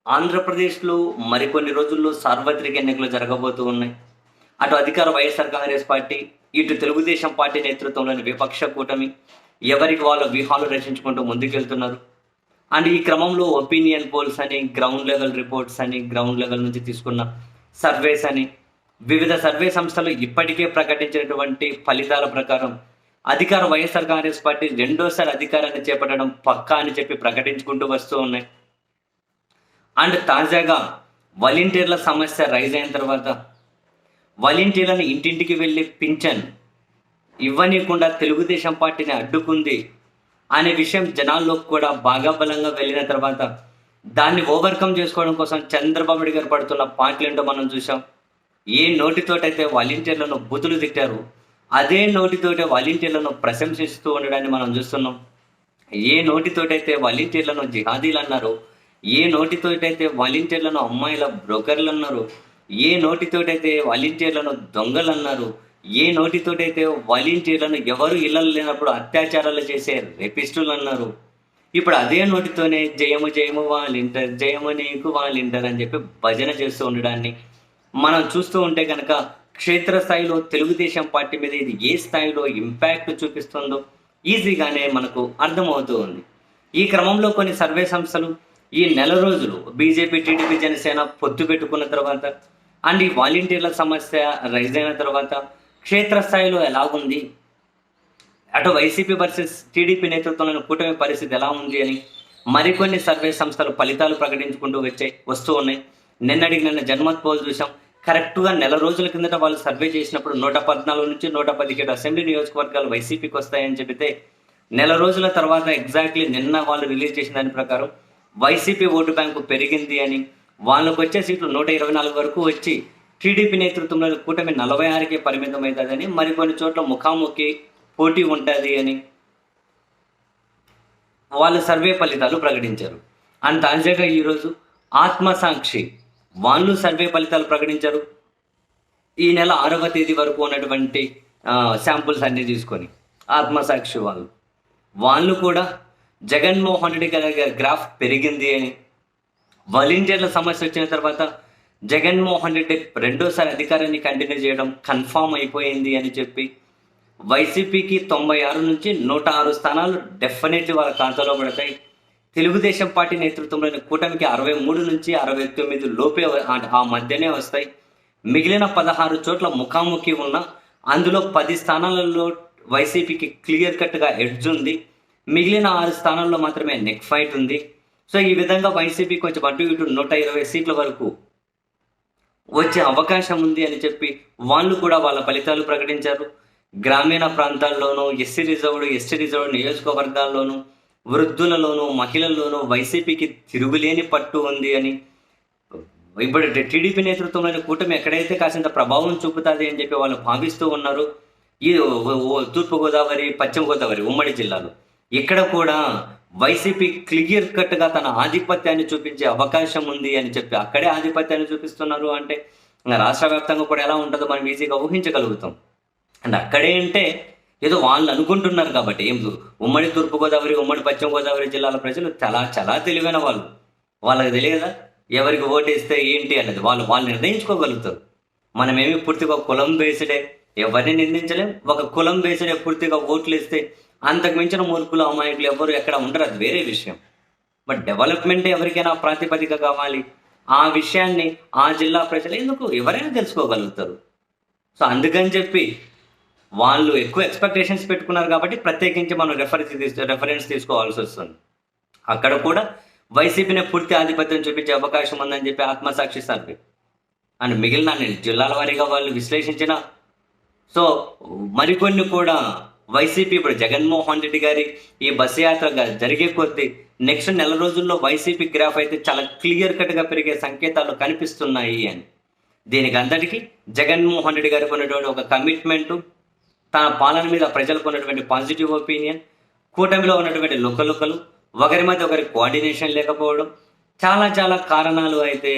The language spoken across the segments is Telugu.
ఆంధ్రప్రదేశ్‌లో మరికొన్ని రోజుల్లో సార్వత్రిక ఎన్నికలు జరగబోతూ ఉన్నాయి. అటు అధికార వైఎస్ఆర్ కాంగ్రెస్ పార్టీ, ఇటు తెలుగుదేశం పార్టీ నేతృత్వంలోని విపక్ష కూటమి ఎవరికి వాళ్ళ వ్యూహాలు రచించుకుంటూ ముందుకెళ్తున్నారు. అండ్ ఈ క్రమంలో ఒపీనియన్ పోల్స్ అని, గ్రౌండ్ లెవెల్ రిపోర్ట్స్ అని, గ్రౌండ్ లెవెల్ నుంచి తీసుకున్న సర్వేస్ అని, వివిధ సర్వే సంస్థలు ఇప్పటికే ప్రకటించినటువంటి ఫలితాల ప్రకారం అధికార వైఎస్ఆర్ కాంగ్రెస్ పార్టీ రెండోసారి అధికారాన్ని చేపట్టడం పక్కా అని చెప్పి ప్రకటించుకుంటూ వస్తూ ఉన్నాయి. అండ్ తాజాగా వాలంటీర్ల సమస్య రైజ్ అయిన తర్వాత వాలంటీర్లను ఇంటింటికి వెళ్ళి పింఛన్ ఇవ్వనీయకుండా తెలుగుదేశం పార్టీని అడ్డుకుంది అనే విషయం జనాల్లోకి కూడా బాగా బలంగా వెళ్ళిన తర్వాత దాన్ని ఓవర్కమ్ చేసుకోవడం కోసం చంద్రబాబు నాయుడు గారు పడుతున్న పాటలేంటో మనం చూసాం. ఏ నోటితోటైతే వాలంటీర్లను బూతులు తిట్టారు, అదే నోటితోటే వాలంటీర్లను ప్రశంసిస్తూ ఉండడాన్ని మనం చూస్తున్నాం. ఏ నోటితోటైతే వాలంటీర్లను జిహాదీలు అన్నారు, ఏ నోటితోటైతే వాలంటీర్లను అమ్మాయిల బ్రోకర్లు అన్నారు, ఏ నోటితోటైతే వాలంటీర్లను దొంగలు అన్నారు, ఏ నోటితోటైతే వాలంటీర్లను ఎవరు ఇళ్ళలు లేనప్పుడు అత్యాచారాలు చేసే రేపిస్టులు అన్నారు, ఇప్పుడు అదే నోటితోనే జయము జయము వాలంటీర్, జయము నీకు వాలంటీర్ అని చెప్పి భజన చేస్తూ ఉండడాన్ని మనం చూస్తూ ఉంటే కనుక క్షేత్రస్థాయిలో తెలుగుదేశం పార్టీ మీద ఇది ఏ స్థాయిలో ఇంపాక్ట్ చూపిస్తుందో ఈజీగానే మనకు అర్థమవుతూ ఉంది. ఈ క్రమంలో కొన్ని సర్వే సంస్థలు ఈ నెల రోజులు బీజేపీ, టీడీపీ, జనసేన పొత్తు పెట్టుకున్న తర్వాత అండ్ ఈ వాలంటీర్ల సమస్య రైజ్ అయిన తర్వాత క్షేత్రస్థాయిలో ఎలాగుంది, అటు వైసీపీ వర్సెస్ టీడీపీ నేతృత్వంలోని కూటమి పరిస్థితి ఎలా ఉంది అని మరికొన్ని సర్వే సంస్థలు ఫలితాలు ప్రకటించుకుంటూ వస్తూ ఉన్నాయి. నిన్న జన్మత్ పోల్ చూసాం. కరెక్ట్గా నెల రోజుల కిందట వాళ్ళు సర్వే చేసినప్పుడు 114 నుంచి 117 అసెంబ్లీ నియోజకవర్గాలు వైసీపీకి వస్తాయని చెబితే నెల రోజుల తర్వాత ఎగ్జాక్ట్లీ నిన్న వాళ్ళు రిలీజ్ చేసిన దాని ప్రకారం వైసీపీ ఓటు బ్యాంకు పెరిగింది అని, వాళ్ళకు వచ్చే సీట్లు 124 వరకు వచ్చి టీడీపీ నేతృత్వంలో కూటమి 46కే పరిమితం అవుతుందని, మరికొన్ని చోట్ల ముఖాముఖి పోటీ ఉంటుంది అని వాళ్ళు సర్వే ఫలితాలు ప్రకటించారు. అండ్ తాజాగా ఈరోజు ఆత్మసాక్షి వాళ్ళు సర్వే ఫలితాలు ప్రకటించారు. ఈ నెల 6వ తేదీ వరకు ఉన్నటువంటి శాంపుల్స్ అన్నీ తీసుకొని ఆత్మసాక్షి వాళ్ళు కూడా జగన్మోహన్ రెడ్డి గారి గ్రాఫ్ పెరిగింది అని, వాలంటీర్ల సమస్య వచ్చిన తర్వాత జగన్మోహన్ రెడ్డి రెండోసారి అధికారాన్ని కంటిన్యూ చేయడం కన్ఫామ్ అయిపోయింది అని చెప్పి వైసీపీకి 96 నుంచి 106 స్థానాలు డెఫినెట్లీ వాళ్ళ ఖాతాలో పడతాయి. తెలుగుదేశం పార్టీ నేతృత్వంలోని కూటమికి 63 నుంచి 69 లోపే ఆ మధ్యనే వస్తాయి. మిగిలిన 16 చోట్ల ముఖాముఖి ఉన్న అందులో 10 స్థానాలలో వైసీపీకి క్లియర్ కట్గా ఎడ్జ్ ఉంది. మిగిలిన 6 స్థానాల్లో మాత్రమే నెక్ ఫైట్ ఉంది. సో ఈ విధంగా వైసీపీ కొంచెం అటు ఇటు 120 సీట్ల వరకు వచ్చే అవకాశం ఉంది అని చెప్పి వాళ్ళు కూడా వాళ్ళ ఫలితాలు ప్రకటించారు. గ్రామీణ ప్రాంతాల్లోనూ ఎస్టీ రిజర్వ్డ్ నియోజకవర్గాల్లోనూ వృద్ధులలోనూ మహిళల్లోనూ వైసీపీకి తిరుగులేని పట్టు ఉంది అని, ఇప్పుడు టీడీపీ నేతృత్వంలోని కూటమి ఎక్కడైతే కాసింత ప్రభావం చూపుతుంది అని చెప్పి వాళ్ళు భావిస్తూ ఉన్నారు. ఈ తూర్పుగోదావరి, పశ్చిమ గోదావరి ఉమ్మడి జిల్లాలు ఇక్కడ కూడా వైసీపీ క్లియర్ కట్గా తన ఆధిపత్యాన్ని చూపించే అవకాశం ఉంది అని చెప్పి అక్కడే ఆధిపత్యాన్ని చూపిస్తున్నారు. అంటే రాష్ట్ర వ్యాప్తంగా కూడా ఎలా ఉంటుందో మనం ఈజీగా ఊహించగలుగుతాం. అండ్ అక్కడే అంటే ఏదో వాళ్ళు అనుకుంటున్నారు కాబట్టి ఏం ఉమ్మడి తూర్పుగోదావరి, ఉమ్మడి పశ్చిమ గోదావరి జిల్లాల ప్రజలు చాలా చాలా తెలివైన వాళ్ళు. వాళ్ళకి తెలియదా ఎవరికి ఓటేస్తే ఏంటి అన్నది వాళ్ళు నిర్ణయించుకోగలుగుతారు. మనమేమి పూర్తిగా కులం బేస్డే ఎవరిని నిందించలేం. ఒక కులం బేస్డే పూర్తిగా ఓట్లు ఇస్తే అంతకు మించిన మూర్ఖులు, అమాయకులు ఎవరు ఎక్కడ ఉండరు, అది వేరే విషయం. బట్ డెవలప్మెంట్ ఎవరికైనా ప్రాతిపదిక కావాలి. ఆ విషయాన్ని ఆ జిల్లా ప్రజలు ఎందుకు ఎవరైనా తెలుసుకోగలుగుతారు. సో అందుకని చెప్పి వాళ్ళు ఎక్కువ ఎక్స్పెక్టేషన్స్ పెట్టుకున్నారు కాబట్టి ప్రత్యేకించి మనం రెఫరెన్స్ తీసుకోవాల్సి వస్తుంది. అక్కడ కూడా వైసీపీనే పూర్తి ఆధిపత్యం చూపించే అవకాశం ఉందని చెప్పి ఆత్మసాక్షి సర్వే అండ్ మిగిలిన జిల్లాల వారీగా వాళ్ళు విశ్లేషించిన సో మరికొన్ని కూడా వైసీపీ ఇప్పుడు జగన్మోహన్ రెడ్డి గారి ఈ బస్సు యాత్ర జరిగే కొద్దీ నెక్స్ట్ నెల రోజుల్లో వైసీపీ గ్రాఫ్ అయితే చాలా క్లియర్ కట్గా పెరిగే సంకేతాలు కనిపిస్తున్నాయి అని. దీనికి అంతటికీ జగన్మోహన్ రెడ్డి గారికి ఉన్నటువంటి ఒక కమిట్మెంటు, తన పాలన మీద ప్రజలకు ఉన్నటువంటి పాజిటివ్ ఒపీనియన్, కూటమిలో ఉన్నటువంటి లుకలుకలు, ఒకరి మధ్య ఒకరి కోఆర్డినేషన్ లేకపోవడం, చాలా చాలా కారణాలు అయితే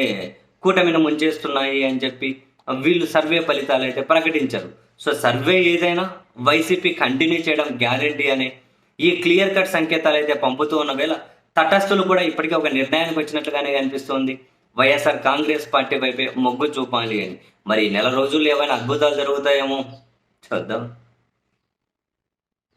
కూటమిని ముంచేస్తున్నాయి అని చెప్పి వీళ్ళు సర్వే ఫలితాలు అయితే ప్రకటించారు. సో సర్వే ఏదైనా వైసీపీ కంటిన్యూ చేయడం గ్యారెంటీ అనే ఈ క్లియర్ కట్ సంకేతాలు అయితే పంపుతూ ఉన్న వేళ తటస్థులు కూడా ఇప్పటికే ఒక నిర్ణయానికి వచ్చినట్లుగానే కనిపిస్తోంది. వైఎస్ఆర్ కాంగ్రెస్ పార్టీ వైపే మొగ్గు చూపాలి అని. మరి ఈ నెల రోజుల్లో ఏమైనా అద్భుతాలు జరుగుతాయేమో చూద్దాం.